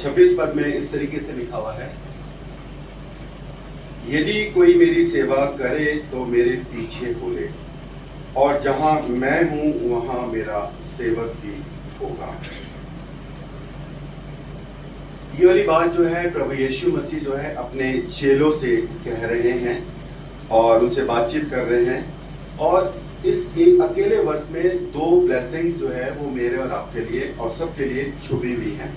26 पद में इस तरीके से लिखा हुआ है, यदि कोई मेरी सेवा करे तो मेरे पीछे हो ले, और जहां मैं हूं वहां मेरा सेवक भी होगा। ये वाली बात जो है प्रभु यीशु मसीह जो है अपने चेलों से कह रहे हैं और उनसे बातचीत कर रहे हैं। और इस एक अकेले वर्ष में दो ब्लेसिंग्स जो है वो मेरे और आपके लिए और सबके लिए छुपी हुई हैं।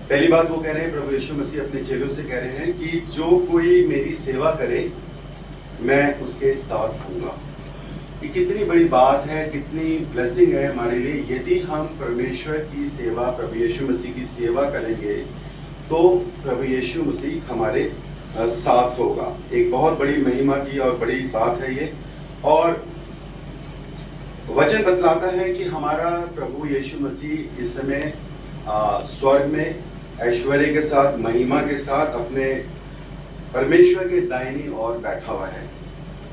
पहली बात वो कह रहे हैं, प्रभु यीशु मसीह अपने चेलों से कह रहे हैं कि जो कोई मेरी सेवा करे मैं उसके साथ हूँगा। ये कितनी बड़ी बात है, कितनी ब्लेसिंग है हमारे लिए। यदि हम परमेश्वर की सेवा, प्रभु यीशु मसीह की सेवा करेंगे तो प्रभु यीशु मसीह हमारे साथ होगा। एक बहुत बड़ी महिमा की और बड़ी बात है ये। और वचन बतलाता है कि हमारा प्रभु यीशु मसीह इस समय स्वर्ग में ऐश्वर्य के साथ, महिमा के साथ अपने परमेश्वर के दाहिनी ओर बैठा हुआ है।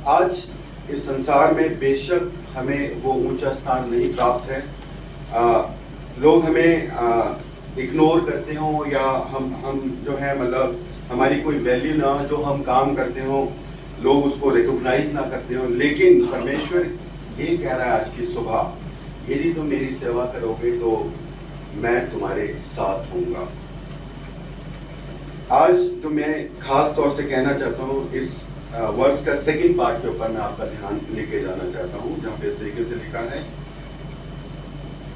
आज इस संसार में बेशक हमें वो ऊंचा स्थान नहीं प्राप्त है, लोग हमें इग्नोर करते हो या हम जो है मतलब हमारी कोई वैल्यू ना, जो हम काम करते हो लोग उसको रिकॉग्नाइज ना करते हो। लेकिन परमेश्वर ये कह रहा है आज की सुबह, यदि तुम मेरी सेवा करोगे तो मैं तुम्हारे साथ हूँगा। आज जो मैं खास तौर से कहना चाहता हूँ, इस वर्ष का सेकंड पार्ट के ऊपर मैं आपका ध्यान लेके जाना चाहता हूँ, जहाँ पे इस तरीके से लिखा है,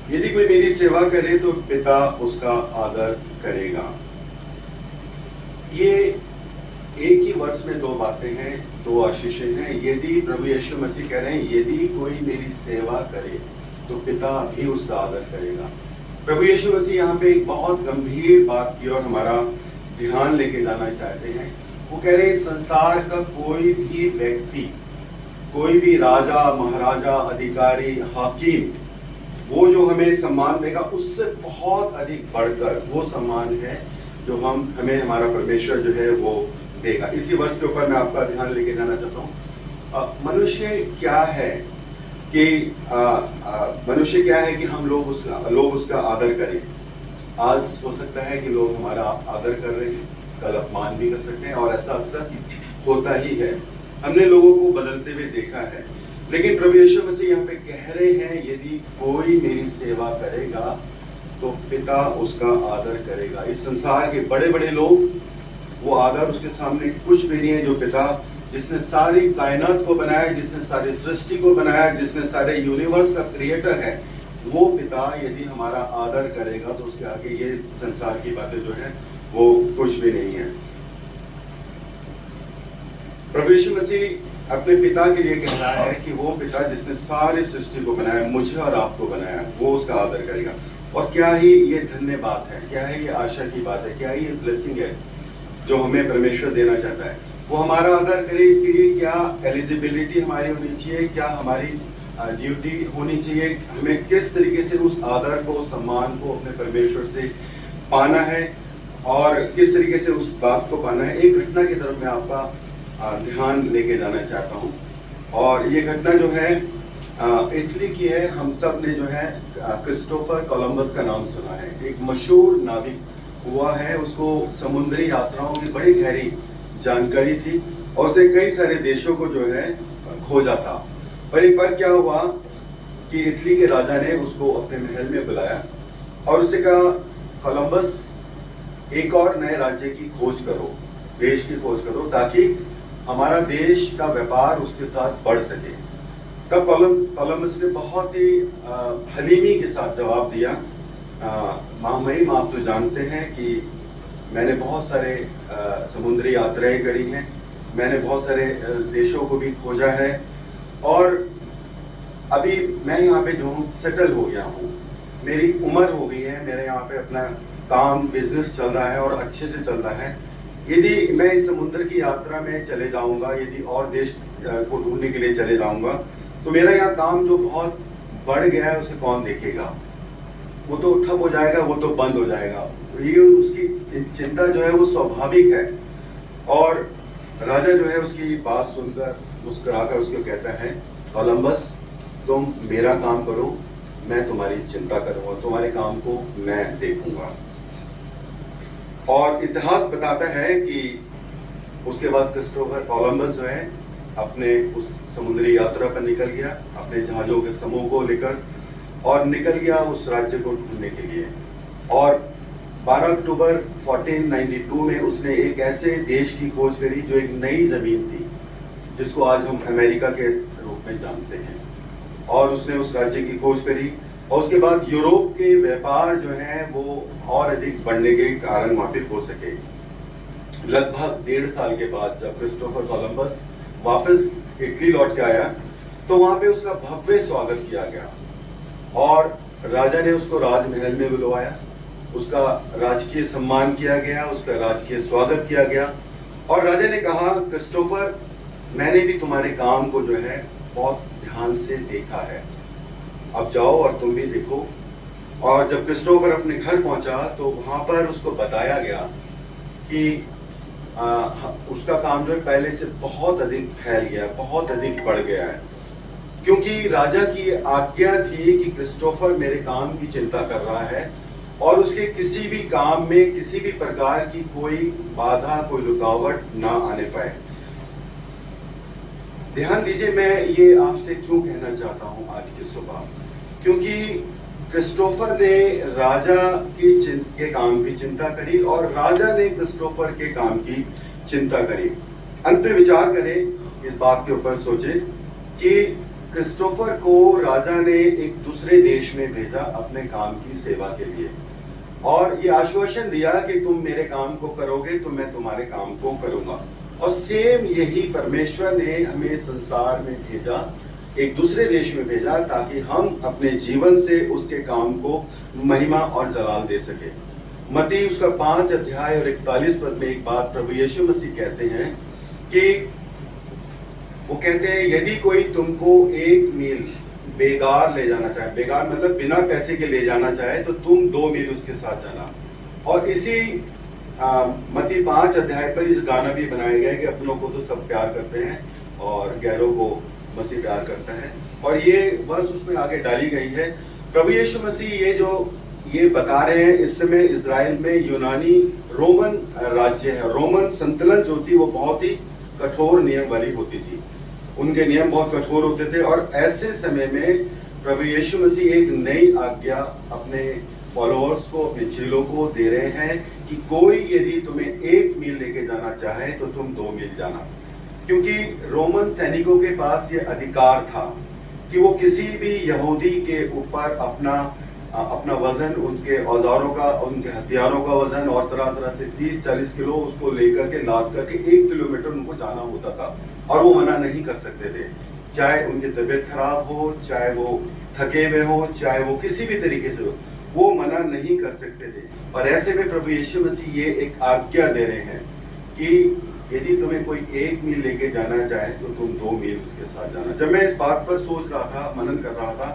यदि कोई मेरी सेवा करे तो पिता उसका आदर करेगा। ये एक ही वर्ष में दो बातें हैं, दो आशीषें हैं। यदि प्रभु यीशु मसीह कह रहे हैं यदि कोई मेरी सेवा करे तो पिता भी उसका आदर करेगा। प्रभु यीशु मसीह यहाँ पे एक बहुत गंभीर बात की और हमारा ध्यान लेके जाना चाहते हैं। वो कह रहे हैं संसार का कोई भी व्यक्ति, कोई भी राजा, महाराजा, अधिकारी, हाकिम, वो जो हमें सम्मान देगा उससे बहुत अधिक बढ़कर वो सम्मान है जो हमें हमारा परमेश्वर जो है वो देगा। इसी वर्ष के ऊपर मैं आपका ध्यान लेके जाना चाहता हूँ। मनुष्य क्या है कि मनुष्य क्या है कि हम लोग उसका आदर करें। आज हो सकता है कि लोग हमारा आदर कर रहे हैं, कल अपमान भी कर सकते हैं, और ऐसा अक्सर होता ही है। हमने लोगों को बदलते हुए देखा है। लेकिन प्रभु यीशु मसीह यहाँ पे कह रहे हैं यदि कोई मेरी सेवा करेगा तो पिता उसका आदर करेगा। इस संसार के बड़े बड़े लोग, वो आदर उसके सामने कुछ भी नहीं है। जो पिता जिसने सारी कायनात को बनाया, जिसने सारी सृष्टि को बनाया, जिसने सारे यूनिवर्स का क्रिएटर है, वो पिता यदि हमारा आदर करेगा तो उसके आगे ये संसार की बातें जो है वो कुछ भी नहीं है। प्रभु यीशु मसीह अपने पिता के लिए कह रहा है कि वो पिता जिसने सारी सृष्टि को बनाया, मुझे और आपको बनाया, वो उसका आदर करेगा। और क्या ही ये धन्य बात है, क्या है ये आशा की बात है, क्या ये ब्लेसिंग है जो हमें परमेश्वर देना चाहता है। वो हमारा आदर करे, इसके लिए क्या एलिजिबिलिटी हमारी होनी चाहिए, क्या हमारी ड्यूटी होनी चाहिए, हमें किस तरीके से उस आदर को, सम्मान को अपने परमेश्वर से पाना है और किस तरीके से उस बात को पाना है। एक घटना की तरफ मैं आपका ध्यान लेके जाना चाहता हूँ। और ये घटना जो है इटली की है। हम सब ने जो है क्रिस्टोफर कोलंबस का नाम सुना है। एक मशहूर नाविक हुआ है, उसको समुद्री यात्राओं की बड़ी गहरी जानकारी थी और उसने कई सारे देशों को जो है खोजा था। पर एक बार क्या हुआ कि इटली के राजा ने उसको अपने महल में बुलाया और उससे कहा, कोलंबस एक और नए राज्य की खोज करो, देश की खोज करो, ताकि हमारा देश का व्यापार उसके साथ बढ़ सके। तब कोलंबस ने बहुत ही हलीमी के साथ जवाब दिया, महामहिम आप तो जानते हैं कि मैंने बहुत सारे समुद्री यात्राएं करी हैं, मैंने बहुत सारे देशों को भी खोजा है और अभी मैं यहाँ पे जो हूँ सेटल हो गया हूँ, मेरी उम्र हो गई है, मेरे यहाँ पे अपना काम, बिजनेस चल रहा है और अच्छे से चल रहा है। यदि मैं इस समुद्र की यात्रा में चले जाऊंगा, यदि और देश को ढूंढने के लिए चले जाऊंगा, तो मेरा यहाँ काम जो बहुत बढ़ गया है उसे कौन देखेगा, वो तो ठप हो जाएगा, वो तो बंद हो जाएगा। तो ये उसकी चिंता जो है वो स्वाभाविक है। और राजा जो है उसकी बात सुनकर मुस्कुराकर उसको कहता है, कोलंबस तुम मेरा काम करो, मैं तुम्हारी चिंता करूंगा, तुम्हारे काम को मैं देखूंगा। और इतिहास बताता है कि उसके बाद क्रिस्टोफर कोलंबस जो है अपने उस समुद्री यात्रा पर निकल गया अपने जहाज़ों के समूह को लेकर, और निकल गया उस राज्य को ढूंढने के लिए। और 12 अक्टूबर 1492 में उसने एक ऐसे देश की खोज करी जो एक नई ज़मीन थी, जिसको आज हम अमेरिका के रूप में जानते हैं। और उसने उस राज्य की खोज करी, और उसके बाद यूरोप के व्यापार जो है वो और अधिक बढ़ने के कारण वहाँ पे हो सके। लगभग 1.5 साल के बाद जब क्रिस्टोफर कोलंबस वापस इटली लौट के आया, तो वहाँ पे उसका भव्य स्वागत किया गया, और राजा ने उसको राजमहल में बुलवाया, उसका राजकीय सम्मान किया गया, उसका राजकीय स्वागत किया गया। और राजा ने कहा, क्रिस्टोफर, मैंने भी तुम्हारे काम को जो है बहुत ध्यान से देखा है, अब जाओ और तुम भी देखो। और जब क्रिस्टोफर अपने घर पहुंचा तो वहां पर उसको बताया गया कि उसका काम जो है पहले से बहुत अधिक फैल गया है, बहुत अधिक बढ़ गया है, क्योंकि राजा की आज्ञा थी कि क्रिस्टोफर मेरे काम की चिंता कर रहा है, और उसके किसी भी काम में किसी भी प्रकार की कोई बाधा, कोई रुकावट ना आने पाए। ध्यान दीजिए, मैं ये आपसे क्यों कहना चाहता हूं आज की सुबह, क्योंकि क्रिस्टोफर ने राजा के काम की चिंता करी, और राजा ने क्रिस्टोफर के काम की चिंता करी। अंत में विचार करें, इस बात के ऊपर सोचें कि क्रिस्टोफर को राजा ने एक दूसरे देश में भेजा अपने काम की सेवा के लिए, और ये आश्वासन दिया कि तुम मेरे काम को करोगे तो मैं तुम्हारे काम को करूंगा। और सेम यही परमेश्वर ने हमें संसार में भेजा, एक दूसरे देश में भेजा, ताकि हम अपने जीवन से उसके काम को महिमा और जलाल दे सके। मत्ती उसका 5 अध्याय और 41 पद में एक बात प्रभु यीशु मसीह कहते हैं कि वो कहते हैं, यदि कोई तुमको 1 मील बेगार ले जाना चाहे, बेगार मतलब बिना पैसे के ले जाना चाहे, तो तुम 2 मील उसके साथ जाना। और इसी मत्ती 5 अध्याय पर इस गाना भी बनाया गया है कि अपनों को तो सब प्यार करते हैं और गैरों को मसीह प्यार करता है, और ये वर्ष उसमें आगे डाली गई है। प्रभु यीशु मसीह ये बता रहे हैं, इस समय इजराइल में यूनानी रोमन राज्य है, रोमन संतुलन जो थी वो बहुत ही कठोर नियम वाली होती थी, उनके नियम बहुत कठोर होते थे। और ऐसे समय में प्रभु यीशु मसीह एक नई आज्ञा अपने फॉलोअर्स को, अपने चेलों को दे रहे हैं कि कोई यदि तुम्हें 1 मील लेके जाना चाहे तो तुम 2 मील जाना, क्योंकि रोमन सैनिकों के पास ये अधिकार था कि वो किसी भी यहूदी के ऊपर अपना वजन, उनके औजारों का, उनके हथियारों का वजन और तरह तरह से 30-40 किलो उसको लेकर के लाद करके 1 किलोमीटर उनको जाना होता था, और वो मना नहीं कर सकते थे, चाहे उनकी तबीयत खराब हो, चाहे वो थके हुए हो, चाहे वो किसी भी तरीके से हो, वो मना नहीं कर सकते थे। और ऐसे में प्रभु यीशु मसीह ये एक आज्ञा दे रहे हैं कि यदि तुम्हें कोई 1 मील लेके जाना चाहे तो तुम 2 मील उसके साथ जाना। जब मैं इस बात पर सोच रहा था, मनन कर रहा था,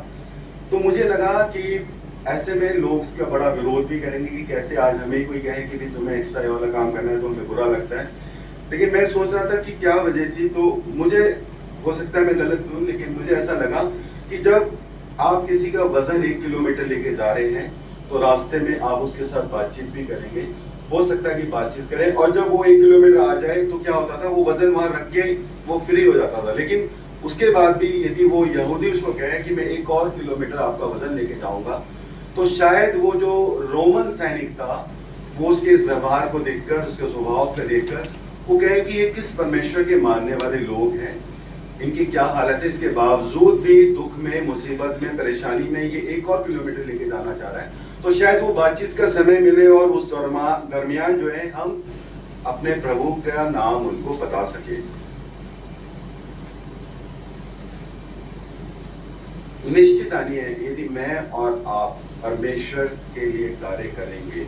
तो मुझे लगा कि ऐसे में लोग इसका बड़ा विरोध भी करेंगे कि कैसे आज हमें कोई कहे कि भी तुम्हें एक्स्ट्रा वाला काम करना है, तो हमें बुरा लगता है। लेकिन मैं सोच रहा था कि क्या वजह थी, तो मुझे हो सकता है मैं गलत हूँ, लेकिन मुझे ऐसा लगा कि जब आप किसी का वजन 1 किलोमीटर लेके जा रहे हैं तो रास्ते में आप उसके साथ बातचीत भी करेंगे, हो सकता है कि बातचीत करें, और जब वो 1 किलोमीटर आ जाए तो क्या होता था, वो वजन वहां रख के वो फ्री हो जाता था। लेकिन उसके बाद भी यदि वो यहूदी उसको कहे कि मैं 1 और किलोमीटर आपका वजन लेके जाऊंगा, तो शायद वो जो रोमन सैनिक था वो उसके इस व्यवहार को देखकर, उसके स्वभाव को देखकर वो कहे कि ये किस परमेश्वर के मानने वाले लोग हैं, इनकी क्या हालत है, इसके बावजूद भी दुख में, मुसीबत में, परेशानी में ये 1 और किलोमीटर लेके जाना चाह रहा है। तो शायद वो बातचीत का समय मिले और उस दरमियान जो है हम अपने प्रभु का नाम उनको बता सके। निश्चित आनी है, यदि मैं और आप परमेश्वर के लिए कार्य करेंगे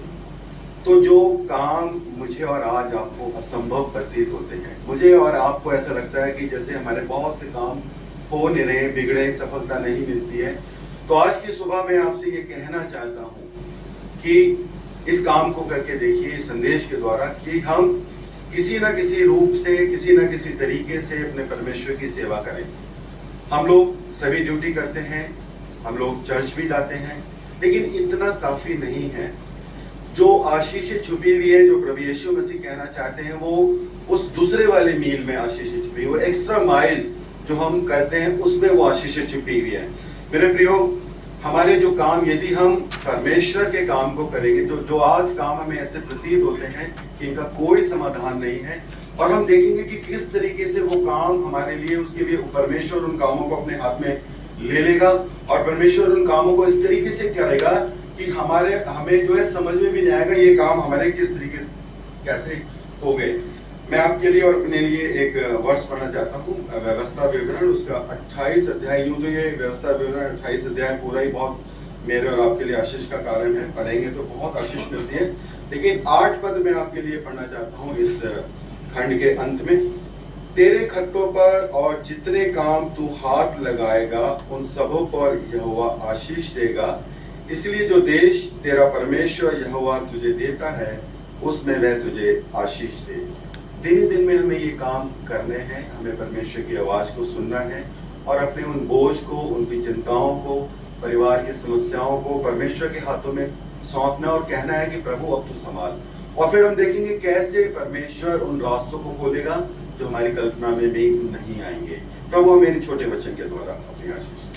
तो जो काम मुझे और आज आपको असंभव प्रतीत होते हैं, मुझे और आपको ऐसा लगता है कि जैसे हमारे बहुत से काम हो नहीं रहे, बिगड़े, सफलता नहीं मिलती है, तो आज की सुबह मैं आपसे ये कहना चाहता हूँ कि इस काम को करके देखिए, इस संदेश के द्वारा, कि हम किसी न किसी रूप से, किसी न किसी तरीके से अपने परमेश्वर की सेवा करें। हम लोग सभी ड्यूटी करते हैं, हम लोग चर्च भी जाते हैं, लेकिन इतना काफ़ी नहीं है। जो आशीषें छुपी हुई है, जो प्रभु यीशु मसीह कहना चाहते हैं, वो उस दूसरे वाले मील में आशीषें छुपी हुई, वो एक्स्ट्रा माइल जो हम करते हैं उसमें वो आशीषें छुपी हुई है। मेरे प्रियो, हमारे जो काम, यदि हम परमेश्वर के काम को करेंगे, जो आज काम हमें ऐसे प्रतीत होते हैं कि इनका कोई समाधान नहीं है, और हम देखेंगे कि किस तरीके से वो काम हमारे लिए, उसके लिए परमेश्वर उन कामों को अपने हाथ में ले लेगा, और परमेश्वर उन कामों को इस तरीके से करेगा कि हमें जो है समझ में भी नहीं आएगा ये काम हमारे किस तरीके से कैसे हो गए। मैं आपके लिए और अपने लिए एक वर्ष पढ़ना चाहता हूँ, व्यवस्था विवरण उसका 28 अध्याय। यूं तो ये व्यवस्था विवरण 28 अध्याय पूरा ही बहुत मेरे और आपके लिए आशीष का कारण है, पढ़ेंगे तो बहुत आशीष मिलती है, लेकिन 8 पद मैं आपके लिए पढ़ना चाहता हूँ इस खंड के अंत में। तेरे खत्तों पर और जितने काम तू हाथ लगाएगा उन सबों पर यहोवा आशीष देगा, इसलिए जो देश तेरा परमेश्वर यहोवा तुझे देता है उसमें वह तुझे आशीष दे। दिन दिन में हमें ये काम करने हैं, हमें परमेश्वर की आवाज को सुनना है और अपने उन बोझ को, उनकी चिंताओं को, परिवार की समस्याओं को परमेश्वर के हाथों में सौंपना और कहना है कि प्रभु अब तू संभाल। और फिर हम देखेंगे कैसे परमेश्वर उन रास्तों को खोलेगा जो हमारी कल्पना में भी नहीं आएंगे। प्रभु हमें इन छोटे वचन के द्वारा अपनी आशीष